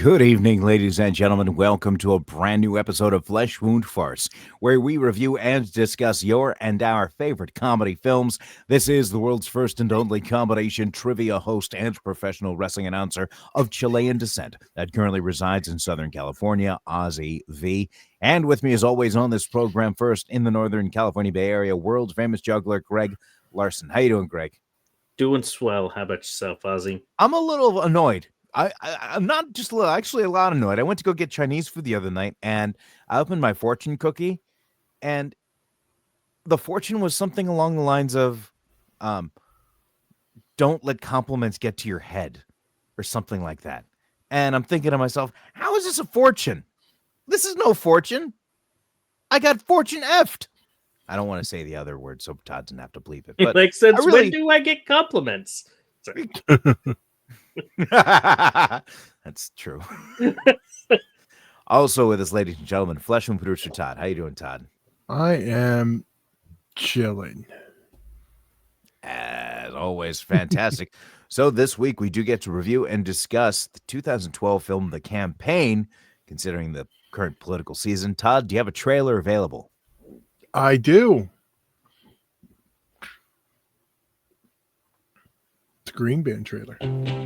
Good evening, ladies and gentlemen. Welcome to a brand new episode of Flesh Wound Farce, where we review and discuss your and our favorite comedy films. This is the world's first and only combination trivia host and professional wrestling announcer of Chilean descent that currently resides in Southern California, Ozzy V. And with me, as always, on this program, first in the Northern California Bay Area, world famous juggler Greg Larson. How you doing, Greg? Doing swell. How about yourself, Ozzy? I'm a little annoyed. I'm not just a little, actually a lot annoyed. I went to go get Chinese food the other night, and I opened my fortune cookie, and the fortune was something along the lines of, don't let compliments get to your head, or something like that. And I'm thinking to myself, how is this a fortune? This is no fortune. I got fortune effed. I don't want to say the other word, so Todd doesn't have to bleep it. But like, since when do I get compliments? That's true. Also with us, ladies and gentlemen, Flesh and producer Todd. How you doing, Todd? I am chilling. As always, fantastic. So this week we do get to review and discuss the 2012 film The Campaign, considering the current political season. Todd, do you have a trailer available? I do. It's a Green Band trailer.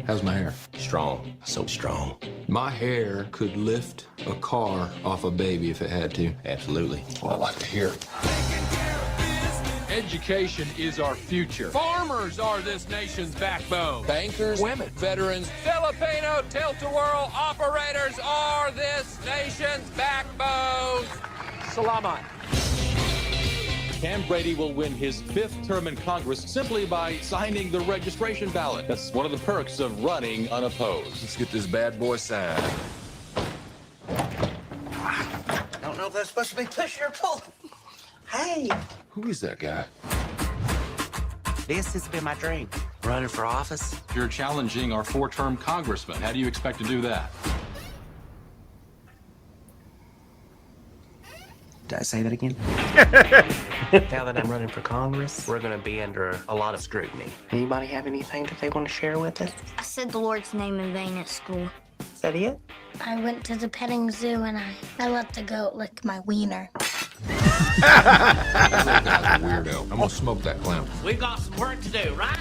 How's my hair? Strong. So strong. My hair could lift a car off a baby if it had to. Absolutely. Well, I like to hear it. Education is our future. Farmers are this nation's backbone. Bankers, Women, veterans, Filipino tilt-a-whirl operators are this nation's backbone. Salamat. Cam Brady will win his 5th term in Congress simply by signing the registration ballot. That's one of the perks of running unopposed. let's get this bad boy signed. I don't know if that's supposed to be pushing or pulling. Hey. Who is that guy? This has been my dream. Running for office. You're challenging our 4-term congressman. How do you expect to do that? Did I say that again? Now that I'm running for Congress, we're going to be under a lot of scrutiny. Anybody have anything that they want to share with us? I said the Lord's name in vain at school. Is that it? I went to the petting zoo and I let the goat lick my wiener. That guy's a weirdo. I'm gonna smoke that clown. We've got some work to do, right?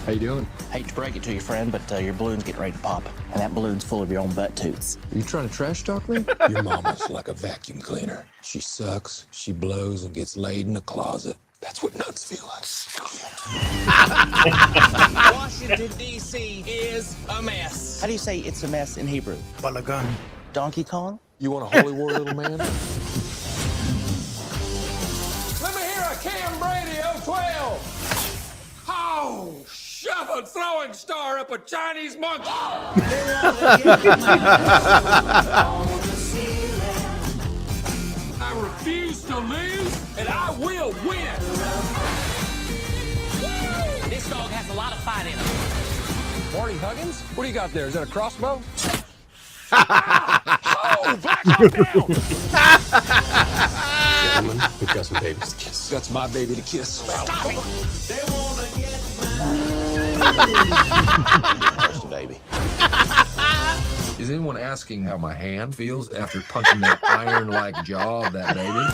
How you doing? Hate to break it to you, friend, but your balloon's getting ready to pop. And that balloon's full of your own butt toots. Are you trying to trash talk me? Your mama's like a vacuum cleaner. She sucks, she blows, and gets laid in the closet. That's what nuts feel like. Washington, D.C. is a mess. How do you say it's a mess in Hebrew? Balagan. Donkey Kong? You want a holy war, little man? Let me hear a Cam Brady 012. Oh, shove a throwing star up a Chinese monkey. I refuse to lose, and I will win. This dog has a lot of fight in him. Marty Huggins? What do you got there? Is that a crossbow? Oh, back up now! Gentlemen, we've got some babies to kiss. That's my baby to kiss. First baby. Is anyone asking how my hand feels after punching that iron-like jaw of that baby?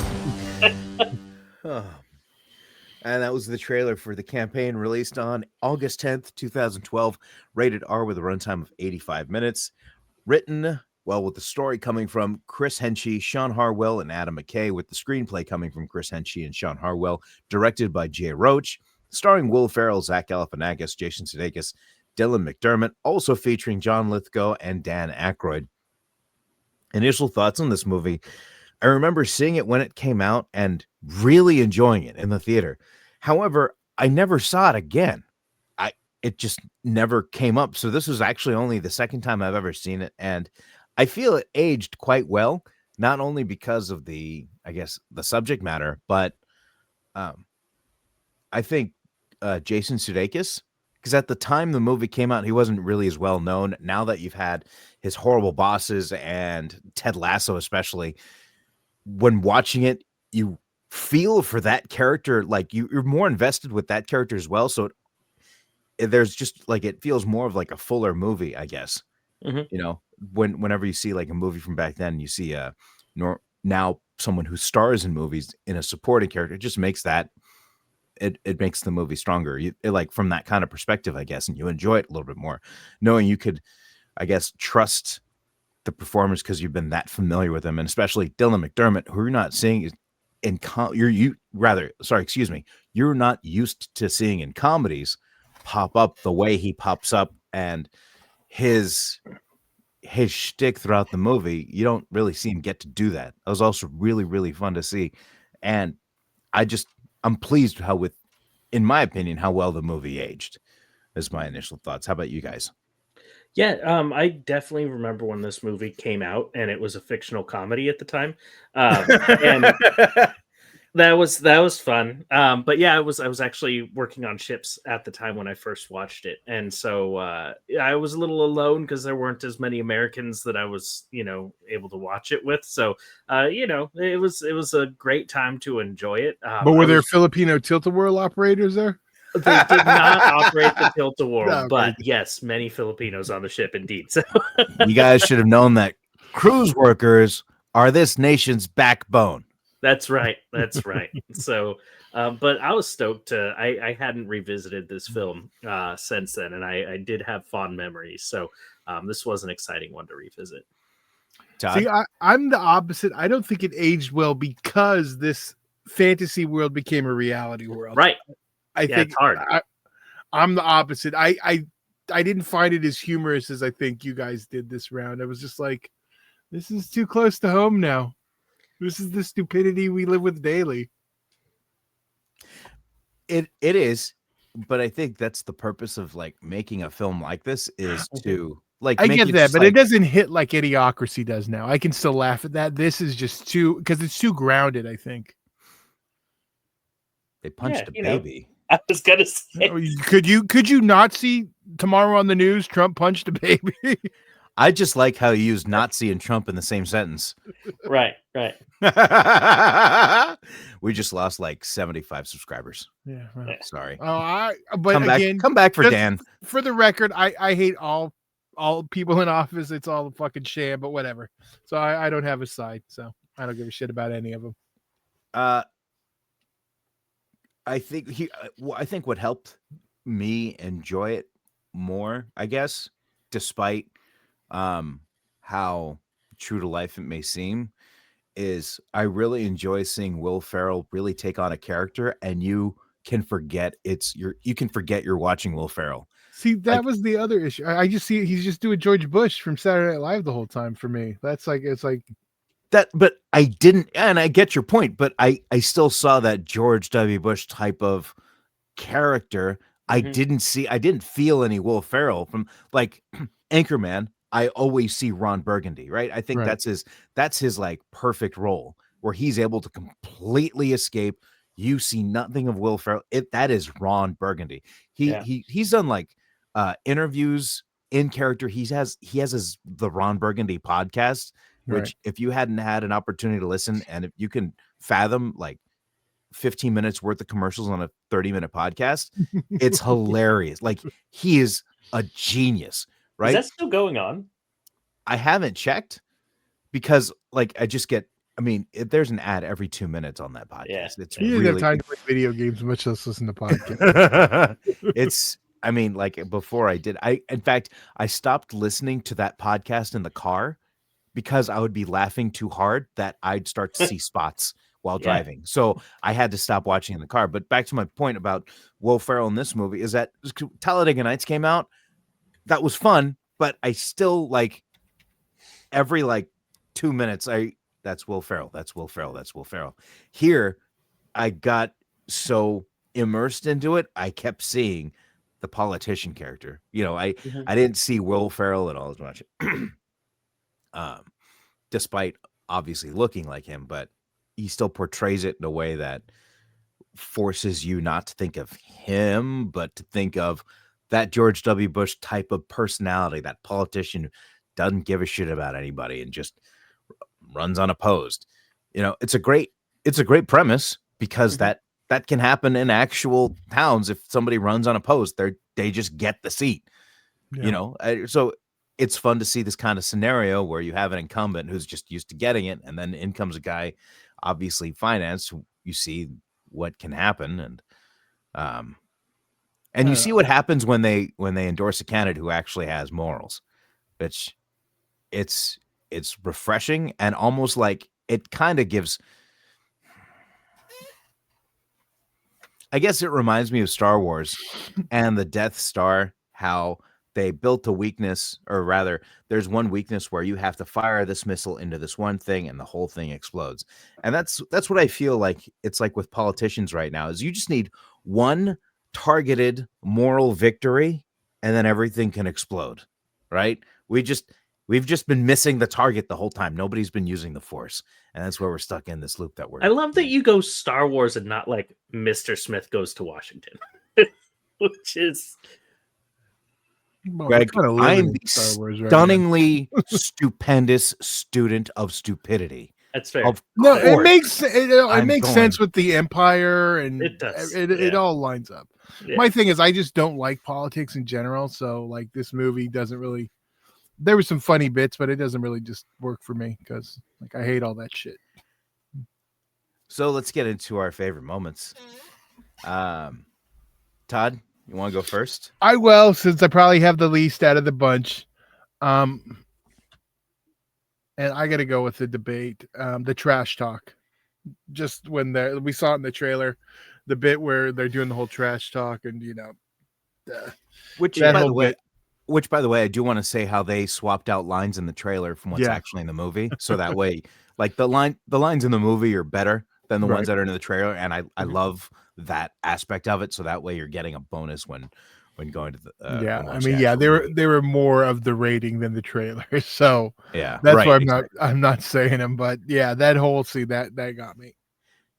And that was the trailer for The Campaign, released on August 10th, 2012, rated R with a runtime of 85 minutes. Written, well, with the story coming from Chris Henshey, Sean Harwell, and Adam McKay, with the screenplay coming from Chris Henshey and Sean Harwell, directed by Jay Roach, starring Will Ferrell, Zach Galifianakis, Jason Sudeikis, Dylan McDermott, also featuring John Lithgow and Dan Aykroyd. Initial thoughts on this movie. I remember seeing it when it came out and really enjoying it in the theater. However, I never saw it again. It just never came up. So this was actually only the second time I've ever seen it. And I feel it aged quite well, not only because of the subject matter, but I think Jason Sudeikis, because at the time the movie came out, he wasn't really as well known. Now that you've had his horrible bosses and Ted Lasso, especially, when watching it, you feel for that character, like you're more invested with that character as well. So there's just like, it feels more of like a fuller movie, I guess. Mhm. You know, whenever you see like a movie from back then, you see now someone who stars in movies in a supporting character, it just makes that it makes the movie stronger. Like from that kind of perspective, I guess, and you enjoy it a little bit more, knowing you could, I guess, trust the performers because you've been that familiar with them, and especially Dylan McDermott, who you're not seeing in you're not used to seeing in comedies pop up the way he pops up, and his shtick throughout the movie. You don't really see him get to do that. That was also really, really fun to see, and I'm pleased in my opinion, how well the movie aged. Is my initial thoughts. How about you guys? Yeah, I definitely remember when this movie came out, and it was a fictional comedy at the time, and that was fun. But yeah, I was actually working on ships at the time when I first watched it, and so I was a little alone because there weren't as many Americans that I was, able to watch it with. So it was a great time to enjoy it. But were there Filipino tilt-a-whirl operators there? They did not operate the tilt-a-whirl, No, but yes, many Filipinos on the ship indeed. So You guys should have known that cruise workers are this nation's backbone. That's right. That's right. So, but I was stoked I hadn't revisited this film since then, and I did have fond memories. So this was an exciting one to revisit. Todd? See, I'm the opposite. I don't think it aged well because this fantasy world became a reality world. Right. I think it's hard. I'm the opposite. I didn't find it as humorous as I think you guys did this round. I was just like, this is too close to home now. This is the stupidity we live with daily. It is, but I think that's the purpose of like making a film like this is to like. I make get it that, just but like, it doesn't hit like Idiocracy does now. I can still laugh at that. This is just because it's too grounded, I think. They punched a baby. I was gonna say, Could you not see tomorrow on the news Trump punched a baby? I just like how you use Nazi and Trump in the same sentence. Right. We just lost like 75 subscribers. Yeah, right. Sorry. But come back for Dan. For the record, I hate all people in office. It's all a fucking sham, but whatever. So I don't have a side, so I don't give a shit about any of them. I think what helped me enjoy it more, I guess, despite how true to life it may seem, is I really enjoy seeing Will Ferrell really take on a character, and you can forget you're watching Will Ferrell. See, that was the other issue. I just see he's just doing George Bush from Saturday Night Live the whole time for me. It's like that, but I didn't, and I get your point, but I still saw that George W. Bush type of character. I didn't feel any Will Ferrell from like Anchorman. I always see Ron Burgundy, right? I think that's his like perfect role where he's able to completely escape. You see nothing of Will Ferrell. That is Ron Burgundy. He's done like interviews in character. He has the Ron Burgundy podcast, which if you hadn't had an opportunity to listen, and if you can fathom like 15 minutes worth of commercials on a 30-minute podcast, it's hilarious. Like he is a genius. Right? Is that still going on? I haven't checked because, like, there's an ad every 2 minutes on that podcast. Yeah. It's you really didn't have time to play video games, much less listen to podcasts. Like before in fact, I stopped listening to that podcast in the car because I would be laughing too hard that I'd start to see spots while driving. So I had to stop watching in the car. But back to my point about Will Ferrell in this movie is that Talladega Nights came out. That was fun, but I still like every like 2 minutes. That's Will Ferrell. That's Will Ferrell. That's Will Ferrell. Here, I got so immersed into it. I kept seeing the politician character. I didn't see Will Ferrell at all as much, despite obviously looking like him. But he still portrays it in a way that forces you not to think of him, but to think of that George W. Bush type of personality, that politician who doesn't give a shit about anybody and just runs unopposed. It's a great premise because that can happen in actual towns. If somebody runs unopposed, they just get the seat. Yeah. So it's fun to see this kind of scenario where you have an incumbent who's just used to getting it, and then in comes a guy, obviously financed. You see what can happen, and you see what happens when they endorse a candidate who actually has morals, which it's refreshing and almost like it kind of gives. I guess it reminds me of Star Wars and the Death Star, how they built a weakness, or rather, there's one weakness where you have to fire this missile into this one thing and the whole thing explodes. And that's what I feel like it's like with politicians right now, is you just need one targeted moral victory and then everything can explode, right? We've just been missing the target the whole time. Nobody's been using the Force, and that's where we're stuck in this loop that we're. I love that you go Star Wars and not like Mr. Smith Goes to Washington, which is. Well, Greg, I am the Star Wars right stunningly stupendous student of stupidity. That's fair. No, it course, makes I'm makes sense with the Empire, and It does, It all lines up. Yeah. My thing is, I just don't like politics in general. So, like, this movie doesn't really. There were some funny bits, but it doesn't really just work for me because, like, I hate all that shit. So let's get into our favorite moments. Todd, you want to go first? I will, since I probably have the least out of the bunch. And I got to go with the debate, the trash talk. Just when we saw it in the trailer, the bit where they're doing the whole trash talk, and Which, that by whole the way, bit. I do want to say how they swapped out lines in the trailer from what's actually in the movie, so that way, like the lines in the movie are better than the ones that are in the trailer, and I love that aspect of it. So that way, you're getting a bonus when going to the they were more of the rating than the trailer, so yeah, that's right, why exactly. I'm not saying them, but yeah, that whole scene that got me.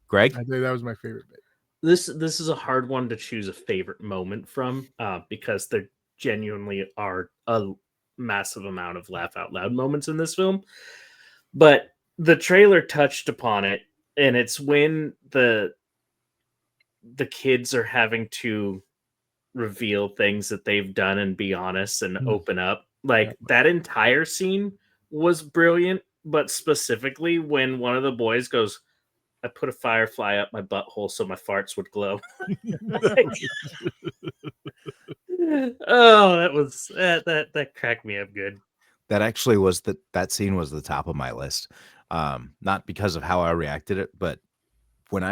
Greg, I think that was my favorite bit. This is a hard one to choose a favorite moment from, because there genuinely are a massive amount of laugh out loud moments in this film. But the trailer touched upon it, and it's when the kids are having to reveal things that they've done and be honest and open up. Like, that entire scene was brilliant, but specifically when one of the boys goes, I put a firefly up my butthole so my farts would glow. Oh, that cracked me up good. that actually was that scene was the top of my list. Not because of how I reacted it, but when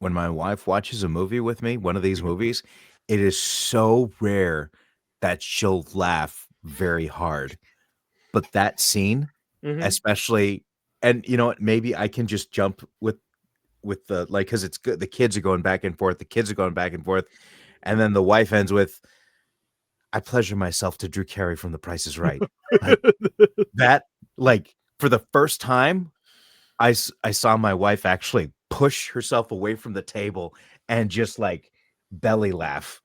my wife watches a movie with me, one of these movies, it is so rare that she'll laugh very hard. But that scene, especially, and you know what, maybe I can just jump with the, like, because it's good. The kids are going back and forth. And then the wife ends with, I pleasure myself to Drew Carey from The Price is Right. That, like, for the first time, I saw my wife actually push herself away from the table and just like belly laugh,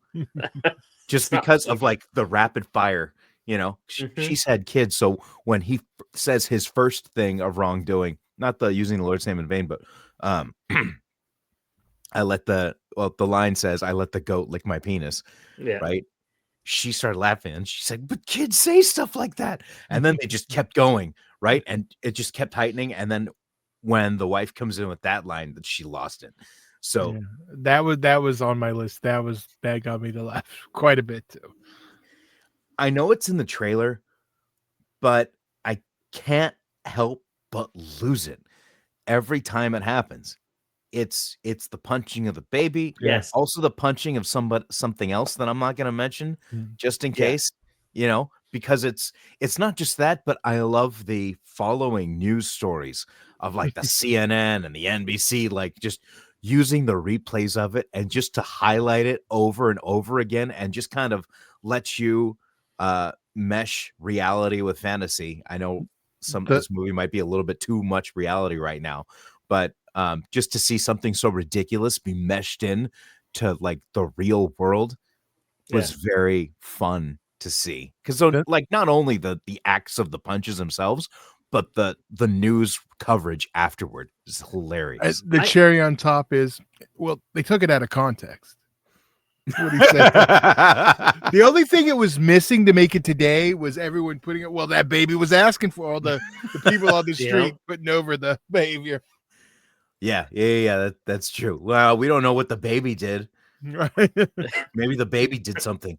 just because of like the rapid fire. You know, she's had kids, so when he says his first thing of wrongdoing, not the using the Lord's name in vain, but the line says, I let the goat lick my penis. Yeah. Right. She started laughing and she said, but kids say stuff like that. And then they just kept going. Right. And it just kept tightening. And then when the wife comes in with that line, that she lost it. So yeah, that was on my list. That got me to laugh quite a bit too. I know it's in the trailer, but I can't help but lose it every time it happens. It's the punching of the baby. Yes. Also the punching of something else that I'm not going to mention, just in case, you know, because it's not just that, but I love the following news stories of like the CNN and the NBC, like just using the replays of it and just to highlight it over and over again and just kind of let you mesh reality with fantasy. I know this movie might be a little bit too much reality right now, but just to see something so ridiculous be meshed in to like the real world was very fun to see. Because like not only the acts of the punches themselves, but the news coverage afterward is hilarious. The cherry on top is, well, they took it out of context. What he said. The only thing it was missing to make it today was everyone putting it. Well, that baby was asking for all the people on the street putting over the behavior. Yeah. That's true. Well, we don't know what the baby did. Right. Maybe the baby did something.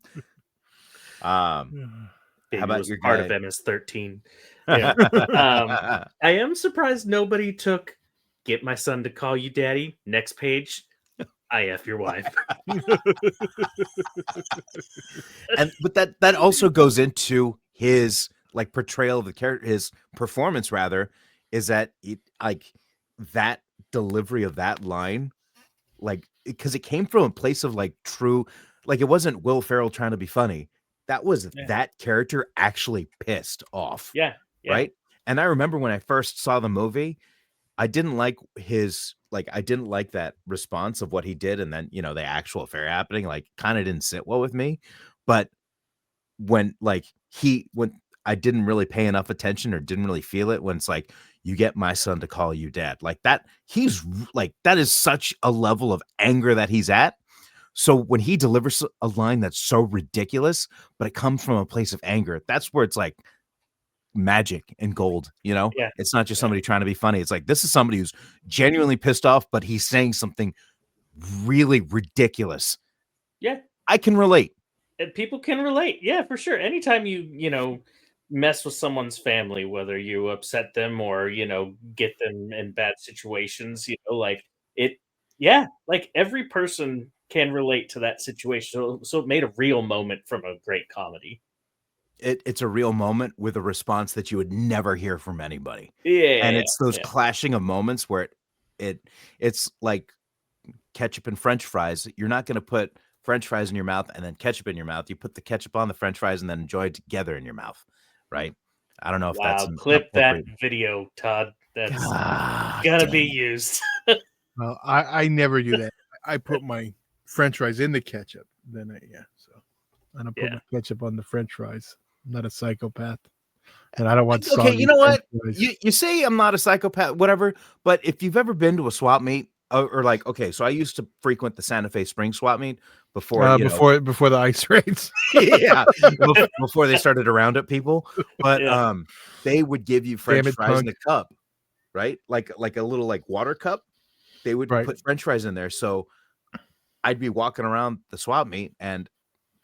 Baby How about was your part guy? of MS-13. I am surprised nobody took "Get my son to call you daddy." Next page, I F your wife. But that also goes into his like portrayal of the character, his performance rather, is that it like that delivery of that line, like because it came from a place of like true, like it wasn't Will Ferrell trying to be funny. That was that character actually pissed off. Yeah. Right. And I remember when I first saw the movie, I didn't like I didn't like that response of what he did. And then, the actual affair happening, like kind of didn't sit well with me. But when I didn't really pay enough attention or didn't really feel it when it's like, you get my son to call you dad, like that, that is such a level of anger that he's at. So when he delivers a line that's so ridiculous, but it comes from a place of anger, that's where it's like magic and gold, It's not just somebody trying to be funny. It's like, this is somebody who's genuinely pissed off, but he's saying something really ridiculous. Yeah. I can relate. And people can relate. Yeah, for sure. Anytime you mess with someone's family, whether you upset them or, get them in bad situations, like every person can relate to that situation. So it made a real moment from a great comedy. It's a real moment with a response that you would never hear from anybody. Yeah. And it's those clashing of moments where it's like ketchup and French fries. You're not going to put French fries in your mouth and then ketchup in your mouth. You put the ketchup on the French fries and then enjoy it together in your mouth. Right. I don't know if that's clip that video, Todd. That's gotta be used. Well, I never do that. I put my French fries in the ketchup. Then I don't put my ketchup on the French fries. I'm not a psychopath, and I don't want. Okay, you know what? You say I'm not a psychopath, whatever. But if you've ever been to a swap meet, or like, okay, so I used to frequent the Santa Fe Spring swap meet before the ice raids. Before they started to round up people, but they would give you French fries in a cup, right? Like a little like water cup. They would put French fries in there, so I'd be walking around the swap meet and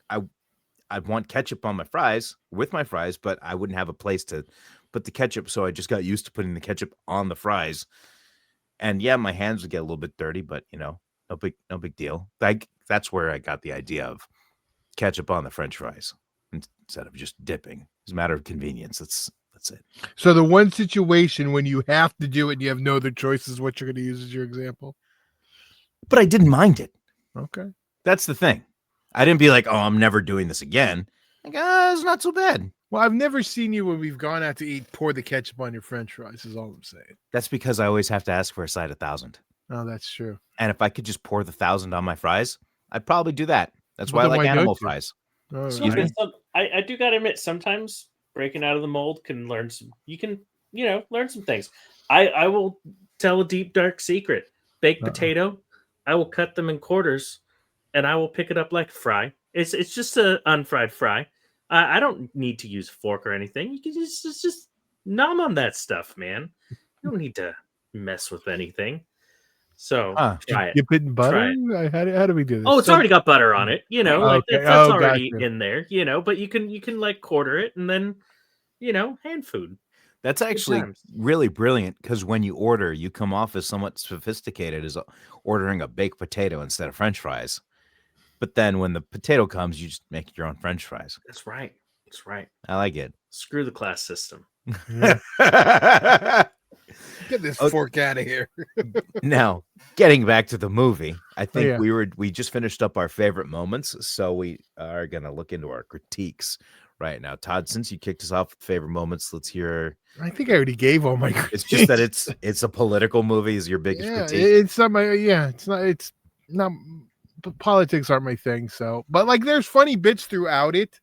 I'd want ketchup on my fries with my fries, but I wouldn't have a place to put the ketchup. So I just got used to putting the ketchup on the fries. And my hands would get a little bit dirty, but no big deal. That's where I got the idea of ketchup on the French fries instead of just dipping. It's a matter of convenience. That's it. So the one situation when you have to do it and you have no other choice is what you're going to use as your example. But I didn't mind it. Okay. That's the thing. I didn't be like, oh, I'm never doing this again. Like, it's not so bad. Well, I've never seen you when we've gone out to eat pour the ketchup on your French fries. Is all I'm saying. That's because I always have to ask for a side of 1,000. Oh, that's true. And if I could just pour the 1,000 on my fries, I'd probably do that. That's why I like animal fries. Excuse me. I do gotta admit, sometimes breaking out of the mold can learn some. You can learn some things. I will tell a deep dark secret. Baked potato, I will cut them in quarters, and I will pick it up like a fry. It's just an unfried fry. I don't need to use a fork or anything. You can just nom on that stuff, man. You don't need to mess with anything. So try it. You put in butter? How do we do this? Oh, it's already got butter on it. That's already gotcha. in there. But you can like quarter it and then hand food. That's actually really brilliant because when you order, you come off as somewhat sophisticated as ordering a baked potato instead of French fries. But then when the potato comes, you just make your own French fries. That's right. I like it. Screw the class system. Get this fork out of here. Now, getting back to the movie, I think we just finished up our favorite moments, so we are going to look into our critiques right now. Todd, since you kicked us off with favorite moments, let's hear. I think I already gave all my critiques. It's just that it's a political movie is your biggest critique. It's not my it's not politics aren't my thing, so but like there's funny bits throughout it.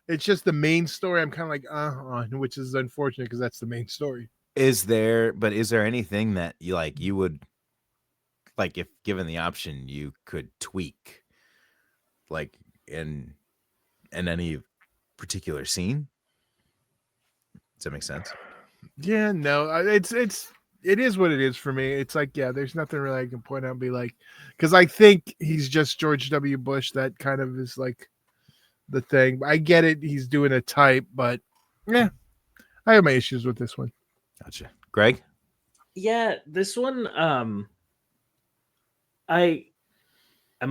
It's just the main story I'm kind of like which is unfortunate because that's the main story. Is there anything that you would like if given the option you could tweak like in any particular scene. Does that make sense? Yeah, no, it is what it is for me. It's like, yeah, there's nothing really I can point out and be like, because I think he's just George W. Bush. That kind of is like the thing. I get it. He's doing a type, but yeah, I have my issues with this one. Gotcha. Greg? Yeah, this one, I'm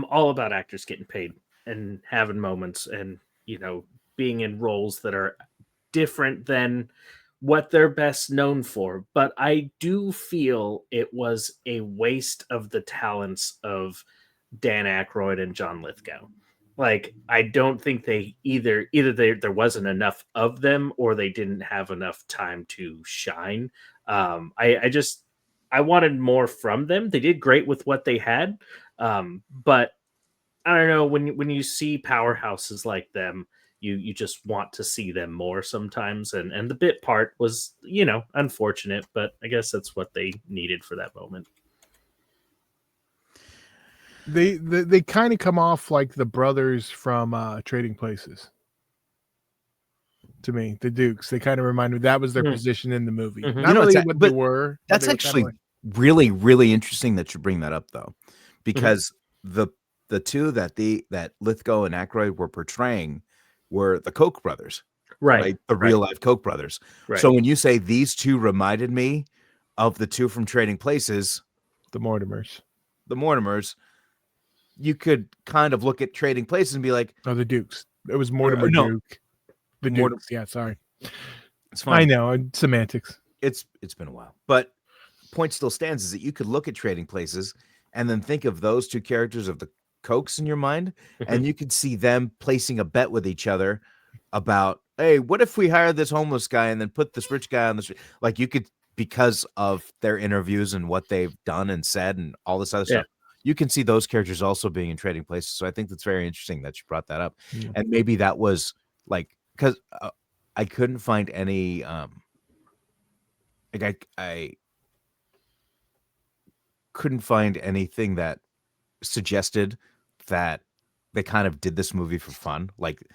all about actors getting paid and having moments and, being in roles that are different than what they're best known for. But I do feel it was a waste of the talents of Dan Aykroyd and John Lithgow. Like, I don't think they either there wasn't enough of them or they didn't have enough time to shine. I wanted more from them. They did great with what they had. But I don't know, when you see powerhouses like them, you just want to see them more sometimes. And the bit part was, unfortunate, but I guess that's what they needed for that moment. They kind of come off like the brothers from Trading Places. To me, the Dukes, they kind of remind me that was their position in the movie. Mhm. Not really what they were. That's actually really, really interesting that you bring that up, though, because the two that Lithgow and Aykroyd were portraying were the Koch brothers, Right? The real life Koch brothers. Right. So when you say these two reminded me of the two from Trading Places, the Mortimers, you could kind of look at Trading Places and be like, oh, the Dukes. It was Mortimer Duke. The Dukes. Yeah, sorry. It's fine. I know, semantics. It's been a while, but point still stands is that you could look at Trading Places and then think of those two characters of the Kochs in your mind, and you could see them placing a bet with each other about, hey, what if we hire this homeless guy and then put this rich guy on the street? Like, you could, because of their interviews and what they've done and said and all this other stuff, you can see those characters also being in Trading Places. So I think that's very interesting that you brought that up. Yeah. And maybe that was like, because I couldn't find any I couldn't find anything that suggested that they kind of did this movie for fun. Like,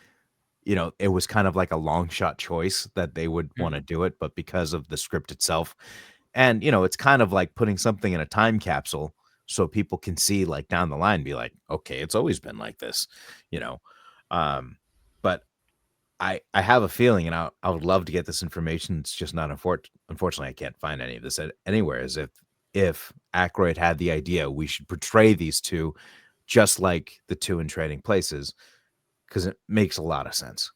it was kind of like a long shot choice that they would want to do it, but because of the script itself, and it's kind of like putting something in a time capsule so people can see like down the line, be like, okay, it's always been like this, but I have a feeling, and I would love to get this information. It's just not unfortunately, I can't find any of this anywhere. As if Aykroyd had the idea, we should portray these two just like the two in Trading Places, because it makes a lot of sense.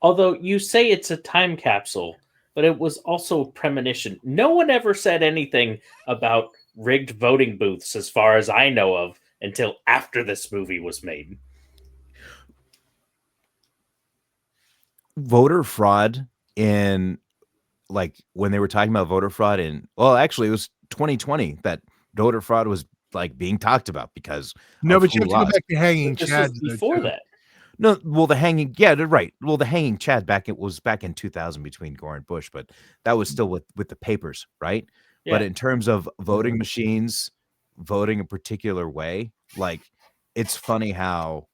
Although you say it's a time capsule, but it was also a premonition. No one ever said anything about rigged voting booths, as far as I know of, until after this movie was made. Voter fraud in, like, when they were talking about voter fraud actually it was 2020 that voter fraud was like being talked about because but you have to go back to Hanging Chad before that. No, well, the hanging, yeah, they're right. Well, the Hanging Chad was back in 2000 between Gore and Bush, but that was still with the papers, right? Yeah. But in terms of voting machines, voting a particular way, like, it's funny how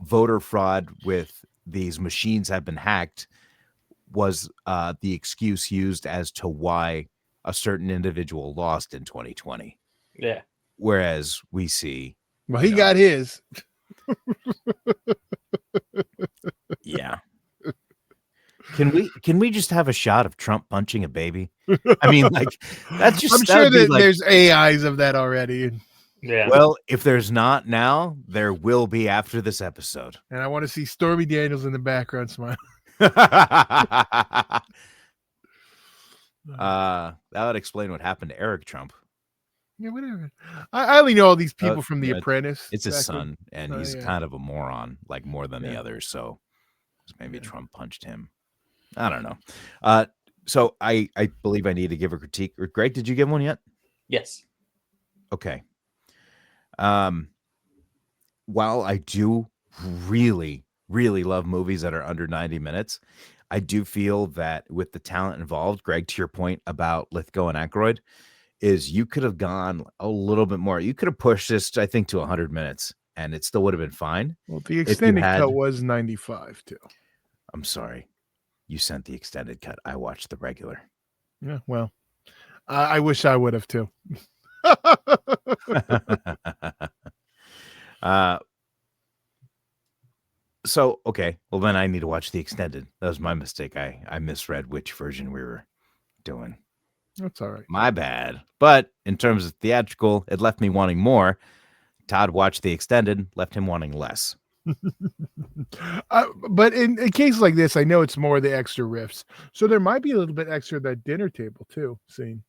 voter fraud with these machines have been hacked was the excuse used as to why a certain individual lost in 2020. Yeah. Whereas we see, well, he got his. Yeah. Can we just have a shot of Trump punching a baby? I mean, like, that's just. I'm sure that there's AIs of that already. Yeah. Well, if there's not now, there will be after this episode. And I want to see Stormy Daniels in the background smile. That would explain what happened to Eric Trump. Yeah, whatever. I only know all these people from The Apprentice. It's his son, and he's kind of a moron, like, more than the others. So maybe Trump punched him. I don't know. So I believe I need to give a critique. Greg, did you give one yet? Yes. Okay. While I do really, really love movies that are under 90 minutes, I do feel that with the talent involved, Greg, to your point about Lithgow and Aykroyd, is you could have gone a little bit more. You could have pushed this, I think, to 100 minutes and it still would have been fine. Well, the extended cut was 95 too. I'm sorry. You sent the extended cut. I watched the regular. Yeah, well, I wish I would have too. So, okay. Well, then I need to watch the extended. That was my mistake. I misread which version we were doing. That's all right. My bad. But in terms of theatrical, it left me wanting more. Todd watched the extended, left him wanting less. But in cases like this, I know it's more the extra riffs. So there might be a little bit extra at that dinner table too scene.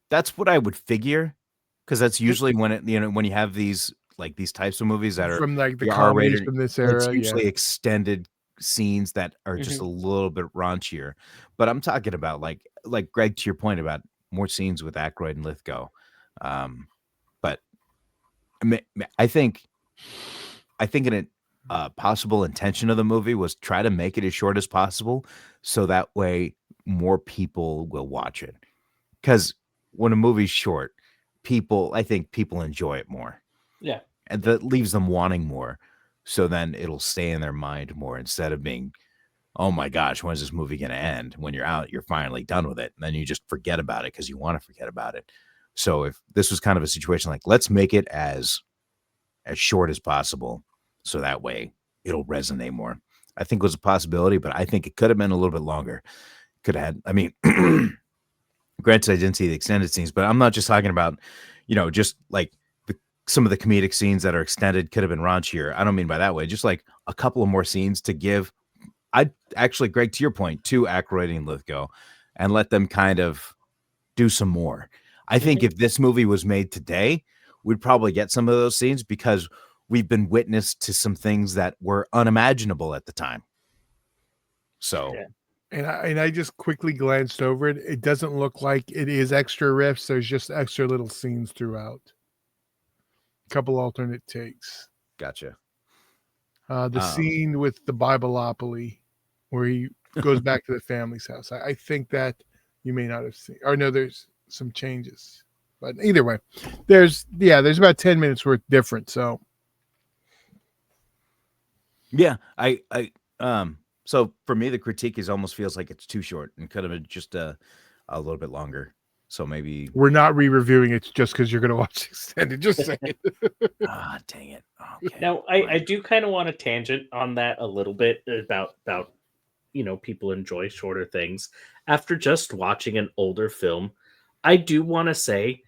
That's what I would figure, because that's usually when when you have these types of movies that are From like the R-rated, comedies from this era. it's usually extended scenes that are just a little bit raunchier. But I'm talking about like Greg, to your point about more scenes with Aykroyd and Lithgow. But I think a possible intention of the movie was try to make it as short as possible, so that way more people will watch it. Because when a movie's short, I think people enjoy it more. Yeah. And that leaves them wanting more. So then it'll stay in their mind more instead of being, oh my gosh, when's this movie going to end? When you're out, you're finally done with it. And then you just forget about it because you want to forget about it. So if this was kind of a situation like, let's make it as short as possible, so that way it'll resonate more. I think it was a possibility, but I think it could have been a little bit longer. Could have had, I mean, granted, I didn't see the extended scenes, but I'm not just talking about, just like some of the comedic scenes that are extended could have been raunchier. I don't mean by that way, just like a couple of more scenes to give. I'd actually, Greg, to your point, to Aykroyd and Lithgow, and let them kind of do some more. I think if this movie was made today, we'd probably get some of those scenes because we've been witness to some things that were unimaginable at the time. So, and I just quickly glanced over it. It doesn't look like it is extra riffs. There's just extra little scenes throughout. A couple alternate takes. Gotcha. The scene with the Bibleopoly, where he goes back to the family's house. I think that you may not have seen. Or no, there's some changes. But either way, there's about 10 minutes worth different. So yeah, so for me, the critique almost feels like it's too short and could have been just a little bit longer. So maybe we're not re-reviewing it just because you're going to watch extended. Just saying. Dang it. Okay. Now, I do kind of want to tangent on that a little bit about people enjoy shorter things. After just watching an older film, I do want to say,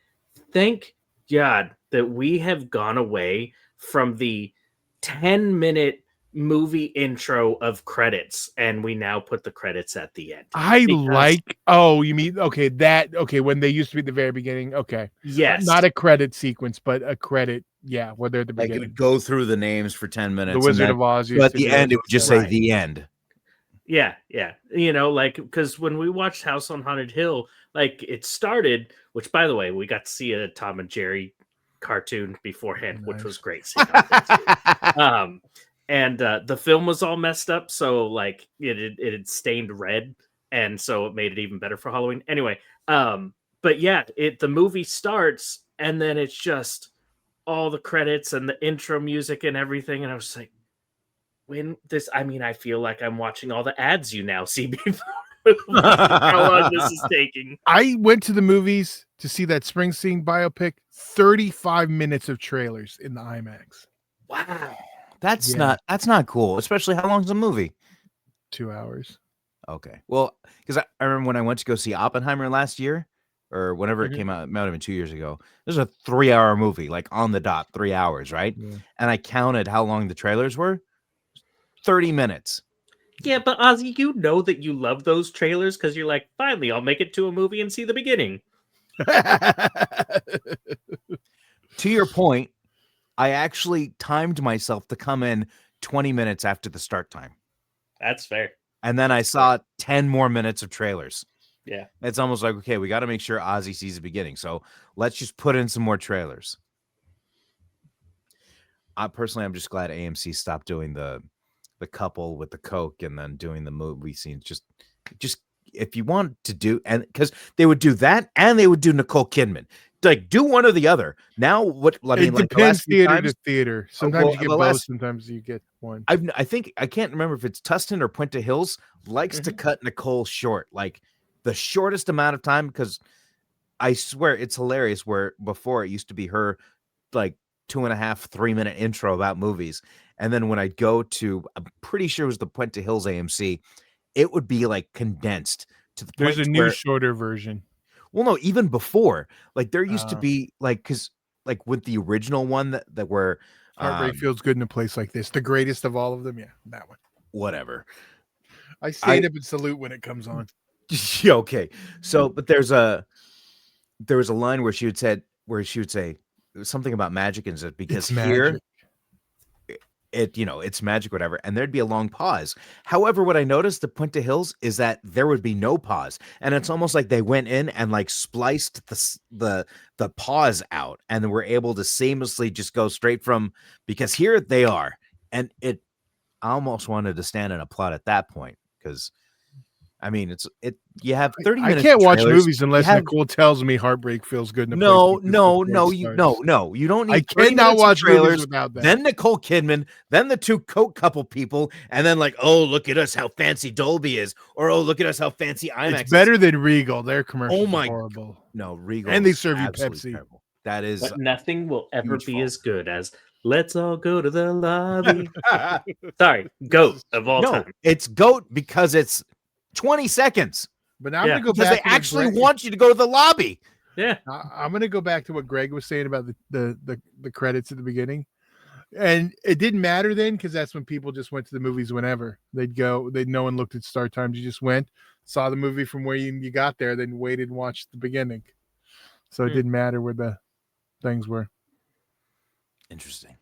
thank God that we have gone away from the 10-minute movie intro of credits, and we now put the credits at the end. You mean when they used to be at the very beginning. Okay. Yes. Not a credit sequence, but a credit. Yeah, where they're at the beginning. Like it would go through the names for 10 minutes. The Wizard of Oz. But at the end, it would just say the end. Yeah. Because when we watched House on Haunted Hill, it started, which by the way, we got to see a Tom and Jerry cartoon beforehand, which was great. And the film was all messed up, so it had stained red, and so it made it even better for Halloween. Anyway, but yeah, the movie starts, and then it's just all the credits and the intro music and everything, and I was like, I feel like I'm watching all the ads you now see before. How long this is taking. I went to the movies to see that Springsteen biopic. 35 minutes of trailers in the IMAX. Wow. That's not cool, especially how long's the movie? 2 hours. Okay. Well, because I remember when I went to go see Oppenheimer last year, or whenever it came out, it might have been 2 years ago. This was a 3-hour movie, like on the dot, 3 hours, right? Yeah. And I counted how long the trailers were. 30 minutes. Yeah, but Ozzy, you know that you love those trailers because you're like, finally, I'll make it to a movie and see the beginning. To your point, I actually timed myself to come in 20 minutes after the start time. That's fair. And then I saw 10 more minutes of trailers. Yeah. It's almost like, okay, we got to make sure Ozzy sees the beginning. So let's just put in some more trailers. I'm just glad AMC stopped doing the couple with the Coke and then doing the movie scenes. Just if you want to do, and because they would do that and they would do Nicole Kidman. like do one or the other. Now, what I mean, It like the depends last few theater times, to theater. Sometimes well, you get the both. last Sometimes you get one. I think I can't remember if it's Tustin or Puente Hills likes to cut Nicole short, like the shortest amount of time, because I swear it's hilarious. Where before it used to be her like 2.5, 3 minute intro about movies, and then when I go to, I'm pretty sure it was the Puente Hills AMC, it would be like condensed to the There's point a to new where, shorter version. well, no, even before, like there used to Uh, be like, because like with the original one that were Heartbreak feels good in a place like this. The greatest of all of them. Yeah, that one. whatever. I stand up and salute when it comes on. Yeah, okay. So, but there was a line where she would say it was something about magic, and said because It's here magic. it's magic, whatever, and there'd be a long pause. However, what I noticed at Puente Hills is that there would be no pause, and it's almost like they went in and like spliced the pause out, and were able to seamlessly just go straight from, because here they are, and I almost wanted to stand and applaud at that point, because I mean, you have 30 I minutes. can't of watch trailers. movies unless You have, Nicole tells me Heartbreak feels good in a place no, like this no, before it no, starts. you don't need. I 30 cannot minutes of watch movies trailers, without that. then Nicole Kidman, then the two Coke couple people, and then like, oh, look at us, how fancy Dolby is, or oh, look at us, how fancy IMAX. It's better than Regal. Their commercials Oh my, are horrible. no, Regal, And they serve you absolutely Pepsi. terrible. That is But nothing will ever huge be fault. as good as "Let's all go to the lobby." Sorry, goat of all no, time. it's GOAT because it's 20 seconds But now I'm Yeah, gonna go because back they to what actually Greg- want you to go to the lobby. Yeah, I'm gonna go back to what Greg was saying about the credits at the beginning. And it didn't matter then, because that's when people just went to the movies whenever. No one looked at start times. You just went, saw the movie from where you got there, then waited and watched the beginning. So it didn't matter where the things were. Interesting.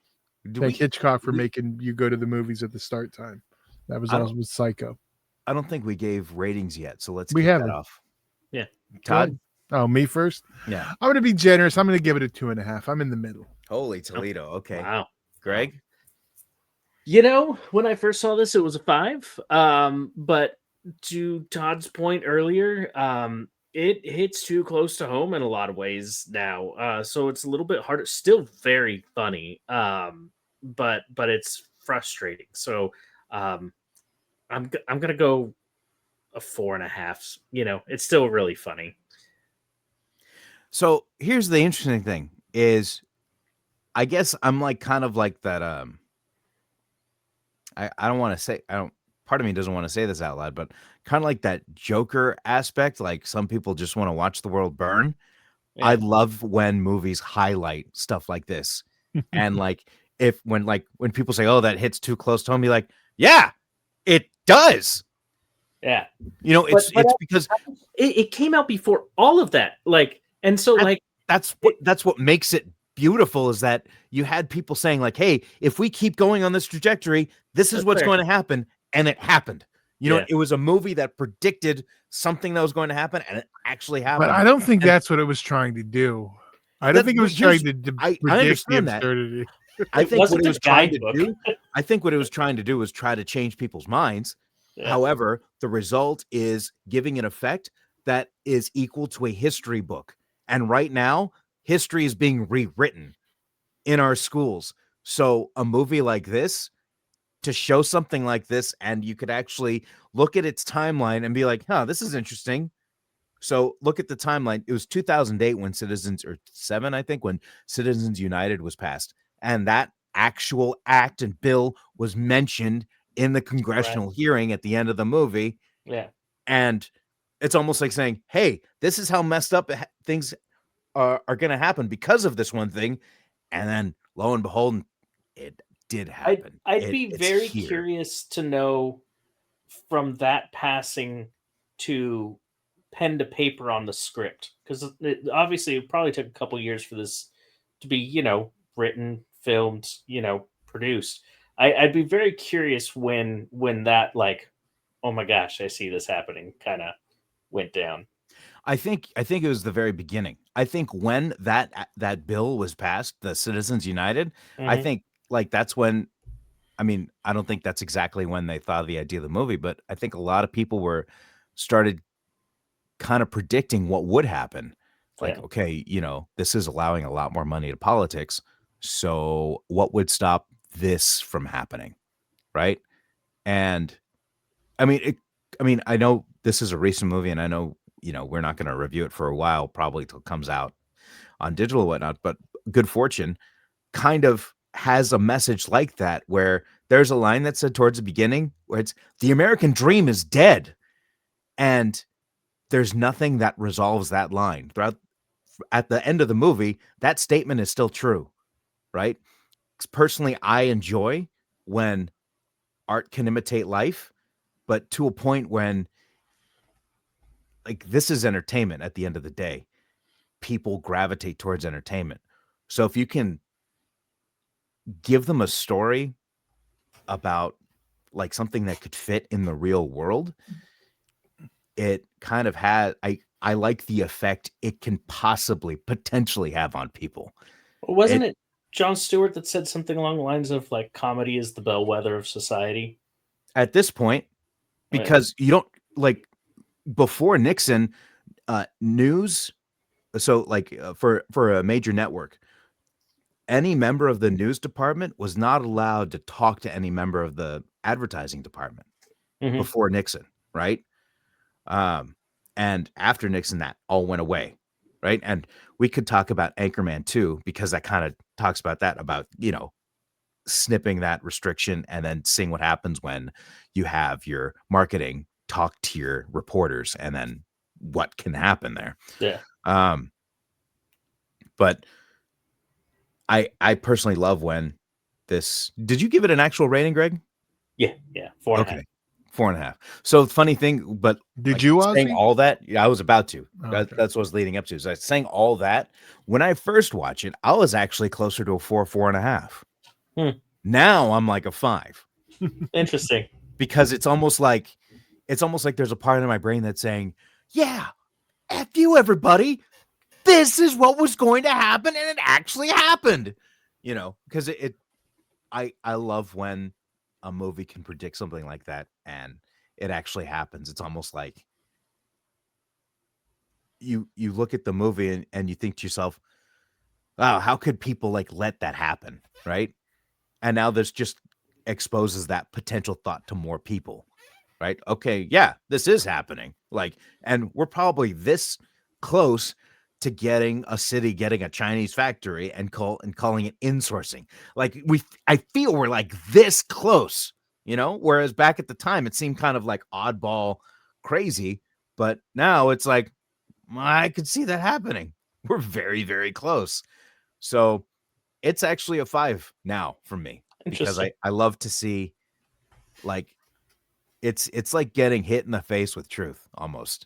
Thank Hitchcock for making you go to the movies at the start time. That was always with Psycho. I don't think we gave ratings yet, so let's We kick that haven't. off. yeah. Todd? Oh, me first? Yeah. I'm going to be generous. I'm going to give it a 2.5. I'm in the middle. Holy Toledo. Okay. Wow. Greg? You know, when I first saw this, it was a 5. But to Todd's point earlier, it hits too close to home in a lot of ways now. So it's a little bit harder. Still very funny, but it's frustrating. So I'm gonna go a 4.5. You know, it's still really funny. So here's the interesting thing is, I guess I'm like kind of like that. I don't want to say, part of me doesn't want to say this out loud, but kind of like that Joker aspect. Like some people just want to watch the world burn. Yeah. I love when movies highlight stuff like this. And like, when people say, oh, that hits too close to home, be like, yeah, it does. Yeah. You know, it's because it came out before all of that. Like, and so like that's what makes it beautiful, is that you had people saying like, hey, if we keep going on this trajectory, this is what's going to happen. And it happened. You know, it was a movie that predicted something that was going to happen, and it actually happened. But I don't think that's what it was trying to do. I don't think it was trying to predict the understand that. absurdity. I think what it was trying to guidebook. do, I think what it was trying to do was try to change people's minds. Yeah. However, the result is giving an effect that is equal to a history book. And right now, history is being rewritten in our schools. So a movie like this, to show something like this, and you could actually look at its timeline and be like, huh, this is interesting. So look at the timeline. It was 2008 when I think, when Citizens United was passed. And that actual act and bill was mentioned in the congressional hearing at the end of the movie. Yeah. And it's almost like saying, hey, this is how messed up things are going to happen because of this one thing. And then lo and behold, it did happen. I'd be very curious to know, from that passing to pen to paper on the script, because obviously it probably took a couple years for this to be, you know, written, filmed, you know, produced. I'd be very curious when that, like, oh my gosh, I see this happening, kind of went down. I think it was the very beginning. I think when that bill was passed, the Citizens United, I think like that's when, I mean, I don't think that's exactly when they thought of the idea of the movie, but I think a lot of people started kind of predicting what would happen. Like, Yeah. okay, this is allowing a lot more money to politics. So what would stop this from happening? Right. And I know this is a recent movie, and I know, we're not going to review it for a while, probably till it comes out on digital and whatnot, but Good Fortune kind of has a message like that, where there's a line that said towards the beginning where it's the American dream is dead. And there's nothing that resolves that line throughout. At the end of the movie, that statement is still true, right? 'Cause personally, I enjoy when art can imitate life, but to a point when, like, this is entertainment at the end of the day. People gravitate towards entertainment. So if you can give them a story about, like, something that could fit in the real world, it kind of has, I like the effect it can potentially have on people. Wasn't it Jon Stewart that said something along the lines of like comedy is the bellwether of society? At this point, Yeah. because you don't, like, before Nixon, news. So, like, for a major network, any member of the news department was not allowed to talk to any member of the advertising department Mhm. before Nixon, right? And after Nixon, that all went away, right? And we could talk about Anchorman too, because that kind of talks about that, about, snipping that restriction and then seeing what happens when you have your marketing talk to your reporters, and then what can happen there. Yeah. But I personally love when this. Did you give it an actual rating, Greg? Yeah. 4.5. 4.5. So funny thing, but Did like, you, saying Ozzy? all that? Yeah, I was about to. Oh, That, okay. that's what I was leading up to. So I was saying all that. When I first watched it, I was actually closer to a 4.5. Now I'm like a 5. Interesting. Because it's almost like there's a part of my brain that's saying, yeah, F you, everybody. This is what was going to happen, and it actually happened. Because I love when a movie can predict something like that and it actually happens. It's almost like you look at the movie and you think to yourself, wow, how could people like let that happen? Right. And now this just exposes that potential thought to more people. Right. Okay. Yeah, this is happening. Like, and we're probably this close to getting a Chinese factory and calling it insourcing. Like, I feel we're like this close, whereas back at the time it seemed kind of like oddball crazy, but now it's like, I could see that happening. We're very, very close. So it's actually a 5 now for me, because Interesting. I love to see, like, it's like getting hit in the face with truth almost.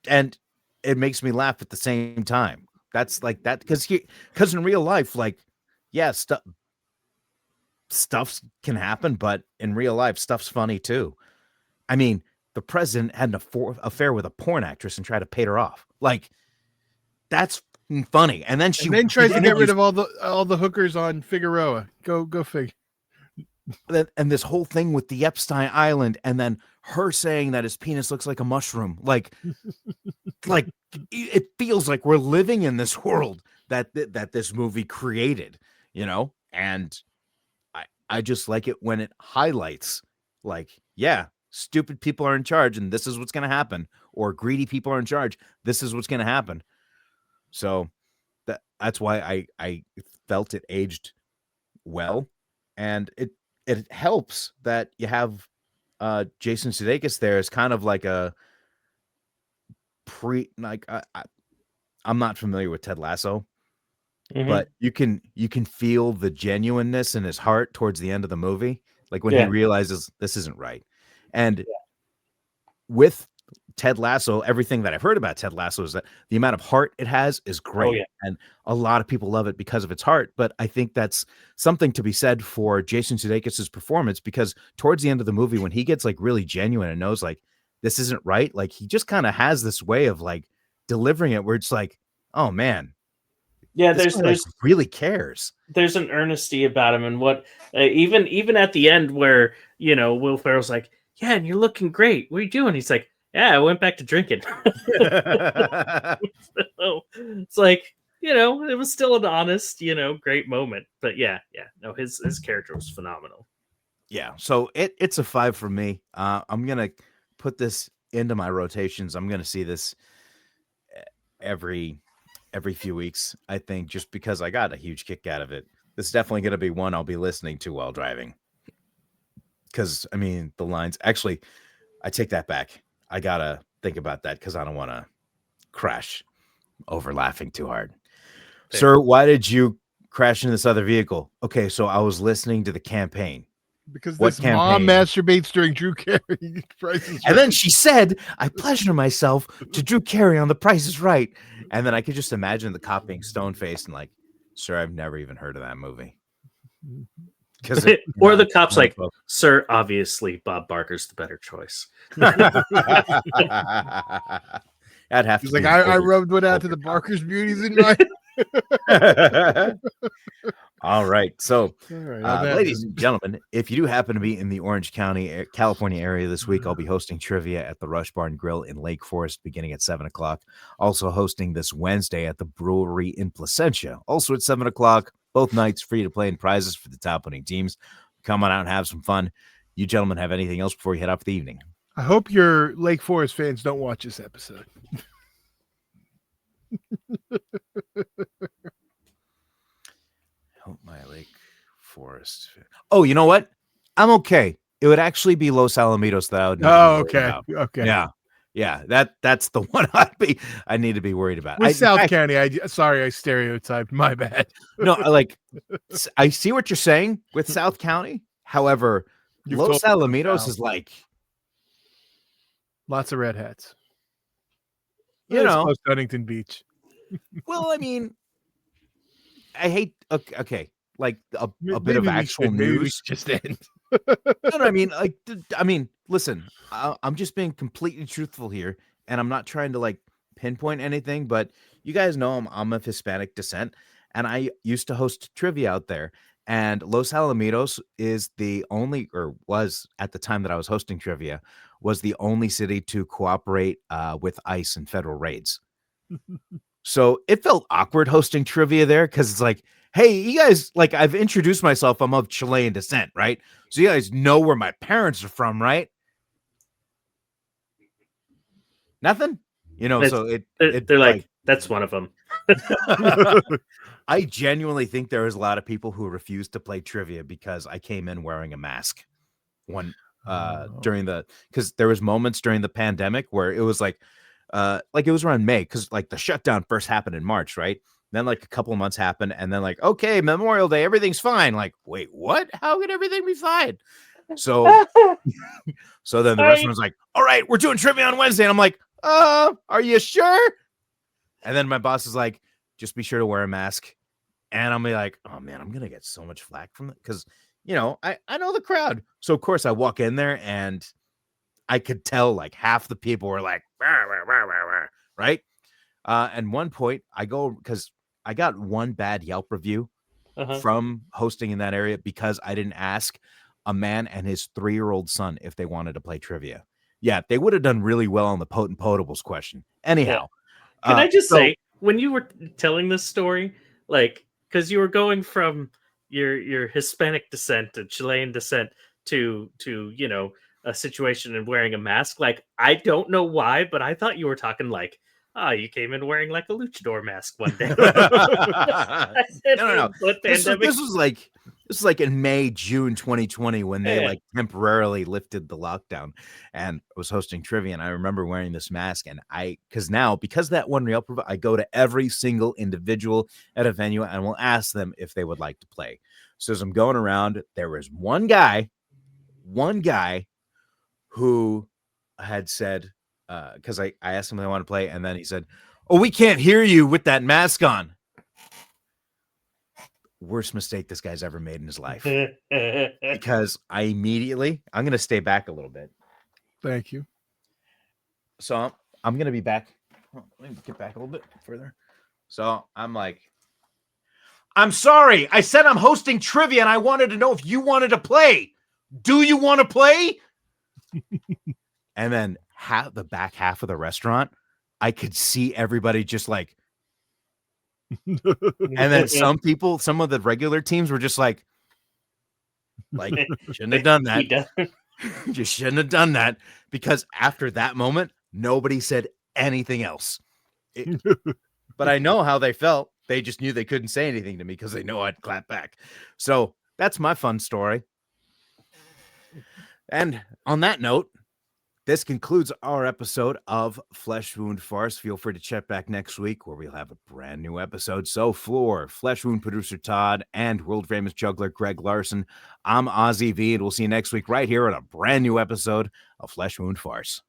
And it makes me laugh at the same time. That's like that, because in real life, like, yeah, stuff can happen, but in real life, stuff's funny too. I mean, the president had an affair with a porn actress and tried to pay her off. Like, that's funny. And then And then tries to get rid of all the hookers on Figueroa. Go fig. And this whole thing with the Epstein Island, and then her saying that his penis looks like a mushroom. Like it feels like we're living in this world that this movie created, and I just like it when it highlights, like, yeah, stupid people are in charge and this is what's going to happen, or greedy people are in charge. This is what's going to happen. So that's why I felt it aged well. And it helps that you have Jason Sudeikis there as kind of like a I'm not familiar with Ted Lasso, but you can feel the genuineness in his heart towards the end of the movie, like when he realizes this isn't right. And with Ted Lasso, everything that I've heard about Ted Lasso is that the amount of heart it has is great. And a lot of people love it because of its heart. But I think that's something to be said for Jason Sudeikis' performance, because towards the end of the movie, when he gets like really genuine and knows like this isn't right, like he just kind of has this way of like delivering it where it's like, oh man, yeah, this guy, like, really cares. There's an earnesty about him, and what even at the end where Will Ferrell's like, yeah, and you're looking great. What are you doing? He's like, Yeah, I went back to drinking. So, it's like, it was still an honest, great moment. But yeah, no, his character was phenomenal. Yeah, so it's a 5 for me. I'm gonna put this into my rotations. I'm gonna see this every few weeks, I think, just because I got a huge kick out of it. This is definitely gonna be one I'll be listening to while driving. Because I mean, the lines. Actually, I take that back. I gotta think about that because I don't want to crash over laughing too hard. Fair. Sir, why did you crash into this other vehicle? Okay, so I was listening to the campaign. Because What this mom campaign? masturbates during Drew Carey. Price is And Right. then she said, I pleasure myself to Drew Carey on The Price is Right. And then I could just imagine the cop being stone-faced and like, sir, I've never even heard of that movie. Because Or the cop's like, sir, obviously Bob Barker's the better choice. I'd have He's to like, be I over- rubbed one out to the Barker's beauties in my. All right. So, All right, on that ladies note. and gentlemen, if you do happen to be in the Orange County, California area this week, I'll be hosting trivia at the Rush Barn Grill in Lake Forest beginning at 7 o'clock. Also hosting this Wednesday at the Brewery in Placentia, also at 7 o'clock. Both nights free to play and prizes for the top winning teams. Come on out and have some fun. You gentlemen have anything else before you head out for the evening? I hope your Lake Forest fans don't watch this episode. Help my Lake Forest. Oh, you know what? I'm okay. It would actually be Los Alamitos that I would. Need to be Oh, worried okay. about. Okay. Yeah. That's the one I need to be worried about. With South in fact, County, I stereotyped. My bad. no, I see what you're saying with South County. However, You've Los told me Alamitos South. is like, Lots of red hats. you It's know, close to Huntington Beach. well, I mean, I hate, okay, like a bit Maybe of we actual should- maybe we news. should just end. No, I mean, like, listen, I'm just being completely truthful here, and I'm not trying to like pinpoint anything, but you guys know I'm of Hispanic descent, and I used to host trivia out there. And Los Alamitos is the only, or was at the time that I was hosting trivia, was the only city to cooperate with ICE and federal raids. So it felt awkward hosting trivia there because it's like, hey, you guys, like, I've introduced myself. I'm of Chilean descent, right? So you guys know where my parents are from, right? Nothing, so They're like, that's one of them. I genuinely think there is a lot of people who refuse to play trivia because I came in wearing a mask because there was moments during the pandemic where it was like it was around May because like the shutdown first happened in March, right? Then like a couple of months happened, and then like, okay, Memorial Day, everything's fine. Like, wait, what? How could everything be fine? So then the restaurant's like, all right, we're doing trivia on Wednesday. And I'm like, are you sure? And then my boss is like, just be sure to wear a mask. And I'm like, oh man, I'm gonna get so much flack from it because I know the crowd. So of course I walk in there and I could tell like half the people were like, rah, rah, rah, rah, rah, right? And one point I go because I got one bad Yelp review from hosting in that area because I didn't ask a man and his 3-year-old son if they wanted to play trivia. Yeah, they would have done really well on the potent potables question. Anyhow, Can I just say, when you were telling this story, like, because you were going from your Hispanic descent to Chilean descent to a situation and wearing a mask, like, I don't know why, but I thought you were talking like, you came in wearing like a luchador mask one day. No. This was like in May, June 2020 when they like temporarily lifted the lockdown, and I was hosting trivia, and I remember wearing this mask, and because that one Real, I go to every single individual at a venue and will ask them if they would like to play. So as I'm going around, there was one guy who had said, because I asked him if they want to play, and then he said, "Oh, we can't hear you with that mask on." Worst mistake this guy's ever made in his life. Because I'm going to stay back a little bit. Thank you. So I'm going to be back. Let me get back a little bit further. So I'm like, I'm sorry. I said I'm hosting trivia and I wanted to know if you wanted to play. Do you want to play? And then the back half of the restaurant, I could see everybody just like, and then some of the regular teams were just like shouldn't have done that. You shouldn't have done that, because after that moment, nobody said anything else. But I know how they felt. They just knew they couldn't say anything to me because they know I'd clap back. So that's my fun story. And on that note, this concludes our episode of Flesh Wound Farce. Feel free to check back next week where we'll have a brand new episode. So for Flesh Wound producer Todd and world famous juggler Greg Larson, I'm Ozzy V, and we'll see you next week right here on a brand new episode of Flesh Wound Farce.